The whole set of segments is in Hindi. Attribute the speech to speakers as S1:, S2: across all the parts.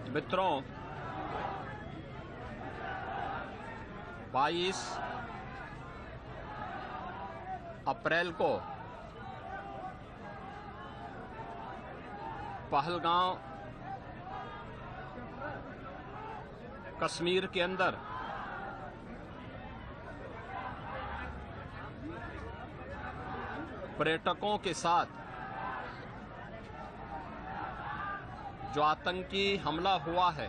S1: मित्रों, 22 अप्रैल को पहलगांव कश्मीर के अंदर पर्यटकों के साथ जो आतंकी हमला हुआ है,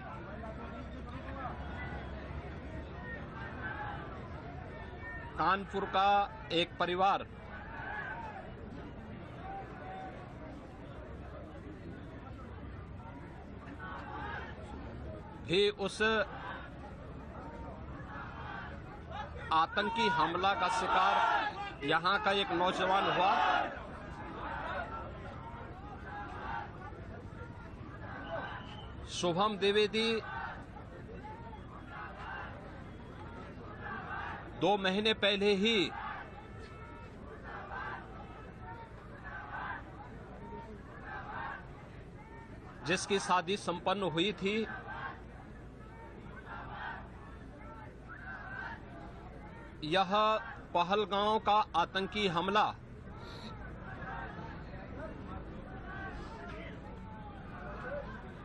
S1: कानपुर का एक परिवार भी उस आतंकी हमला का शिकार यहां का एक नौजवान हुआ। शुभम द्विवेदी 2 महीने पहले ही जिसकी शादी संपन्न हुई थी, यह पहलगांव का आतंकी हमला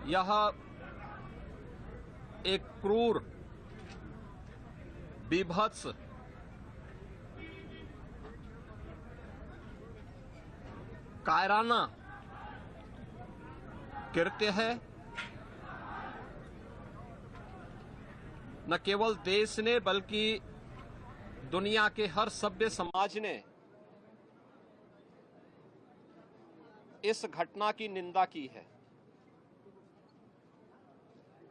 S1: यह एक क्रूर, बीभत्स, कायराना कृत्य है। न केवल देश ने बल्कि दुनिया के हर सभ्य समाज ने इस घटना की निंदा की है।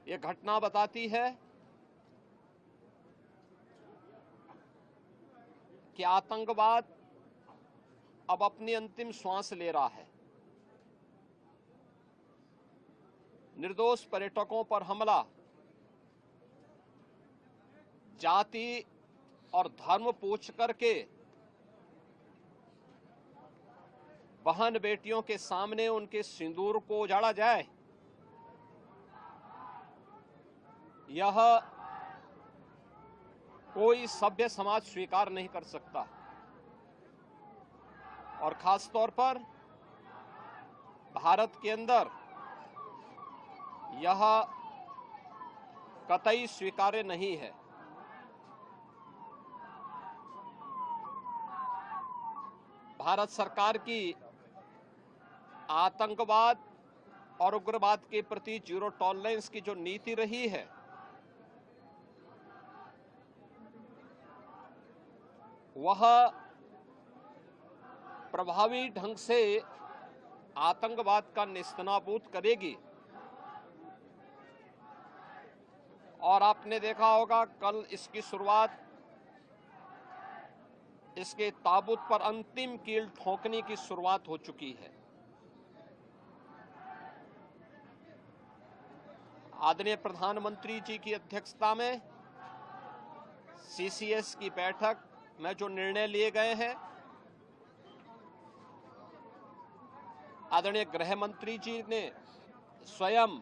S1: यह घटना बताती है कि आतंकवाद अब अपनी अंतिम श्वास ले रहा है। निर्दोष पर्यटकों पर हमला जाति और धर्म पूछ करके बहन बेटियों के सामने उनके सिंदूर को उजाड़ा जाए, यह कोई सभ्य समाज स्वीकार नहीं कर सकता। और खास तौर पर भारत के अंदर यह कतई स्वीकार्य नहीं है। भारत सरकार की आतंकवाद और उग्रवाद के प्रति जीरो टॉलरेंस की जो नीति रही है, वह प्रभावी ढंग से आतंकवाद का नेस्तनाबूद करेगी। और आपने देखा होगा, कल इसकी शुरुआत, इसके ताबूत पर अंतिम कील ठोकने की शुरुआत हो चुकी है। आदरणीय प्रधानमंत्री जी की अध्यक्षता में सीसीएस की बैठक में जो निर्णय लिए गए हैं, आदरणीय गृह मंत्री जी ने स्वयं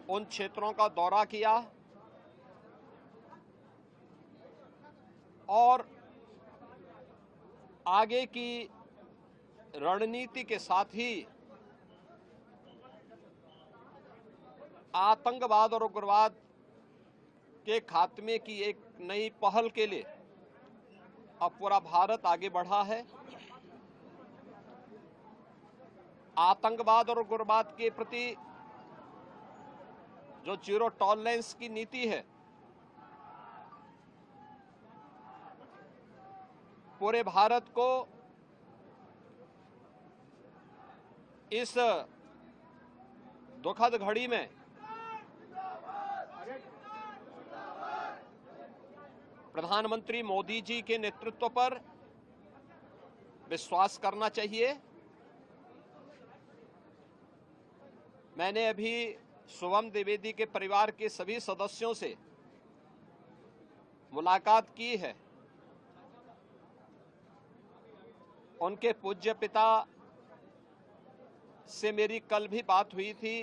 S1: उन क्षेत्रों का दौरा किया और आगे की रणनीति के साथ ही आतंकवाद और उग्रवाद के खात्मे की एक नई पहल के लिए अब पूरा भारत आगे बढ़ा है। आतंकवाद और उग्रवाद के प्रति जो जीरो टॉलरेंस की नीति है, पूरे भारत को इस दुखद घड़ी में प्रधानमंत्री मोदी जी के नेतृत्व पर विश्वास करना चाहिए। मैंने अभी शुभम द्विवेदी के परिवार के सभी सदस्यों से मुलाकात की है। उनके पूज्य पिता से मेरी कल भी बात हुई थी।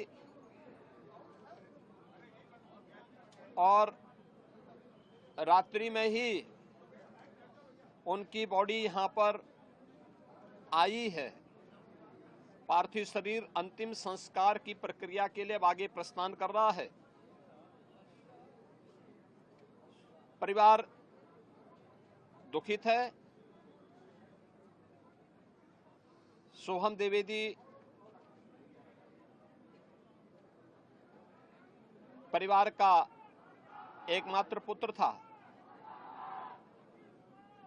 S1: और रात्रि में ही उनकी बॉडी यहां पर आई है। पार्थिव शरीर अंतिम संस्कार की प्रक्रिया के लिए अब आगे प्रस्थान कर रहा है। परिवार दुखित है। सोहम द्विवेदी परिवार का एकमात्र पुत्र था।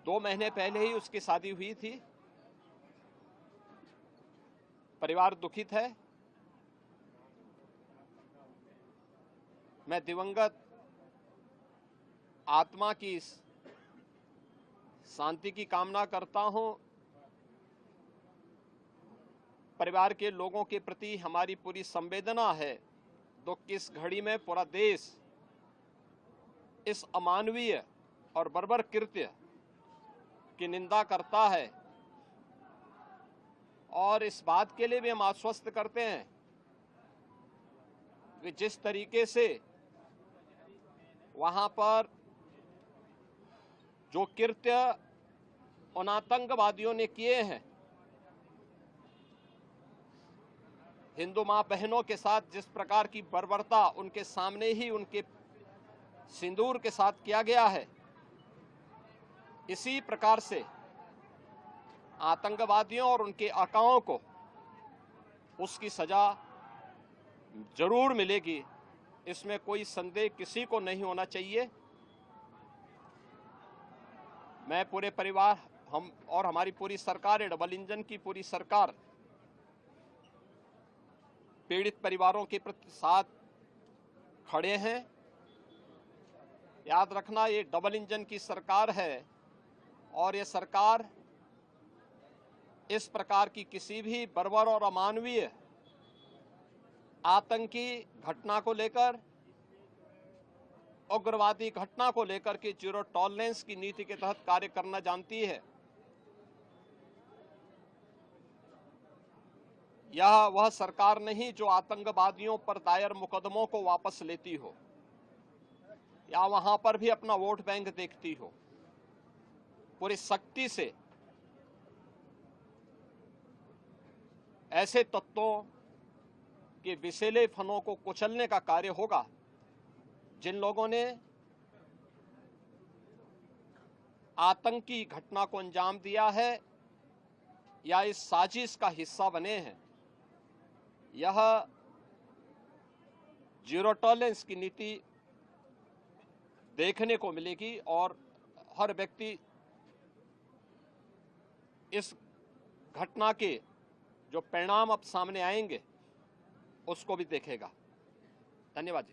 S1: 2 महीने पहले ही उसकी शादी हुई थी। परिवार दुखित है। मैं दिवंगत आत्मा की शांति की कामना करता हूं। परिवार के लोगों के प्रति हमारी पूरी संवेदना है। दुख की इस घड़ी में पूरा देश इस अमानवीय और बर्बर कृत्य की निंदा करता है और इस बात के लिए भी हम आश्वस्त करते हैं कि जिस तरीके से वहां पर जो कृत्य उन आतंकवादियों ने किए हैं, हिंदू मां बहनों के साथ जिस प्रकार की बर्बरता उनके सामने ही उनके सिंदूर के साथ किया गया है, इसी प्रकार से आतंकवादियों और उनके आकाओं को उसकी सजा जरूर मिलेगी। इसमें कोई संदेह किसी को नहीं होना चाहिए। मैं पूरे परिवार, हम और हमारी पूरी सरकार, डबल इंजन की पूरी सरकार पीड़ित परिवारों के प्रति साथ खड़े हैं। याद रखना, ये डबल इंजन की सरकार है और ये सरकार इस प्रकार की किसी भी बर्बर और अमानवीय आतंकी घटना को लेकर, उग्रवादी घटना को लेकर के जीरो टॉलरेंस की नीति के तहत कार्य करना जानती है। यह वह सरकार नहीं जो आतंकवादियों पर दायर मुकदमों को वापस लेती हो या वहां पर भी अपना वोट बैंक देखती हो। पूरी सख्ती से ऐसे तत्वों के विषैले फनों को कुचलने का कार्य होगा जिन लोगों ने आतंकी घटना को अंजाम दिया है या इस साजिश का हिस्सा बने हैं। यह जीरो टॉलरेंस की नीति देखने को मिलेगी और हर व्यक्ति इस घटना के जो परिणाम अब सामने आएंगे उसको भी देखेगा। धन्यवाद जी।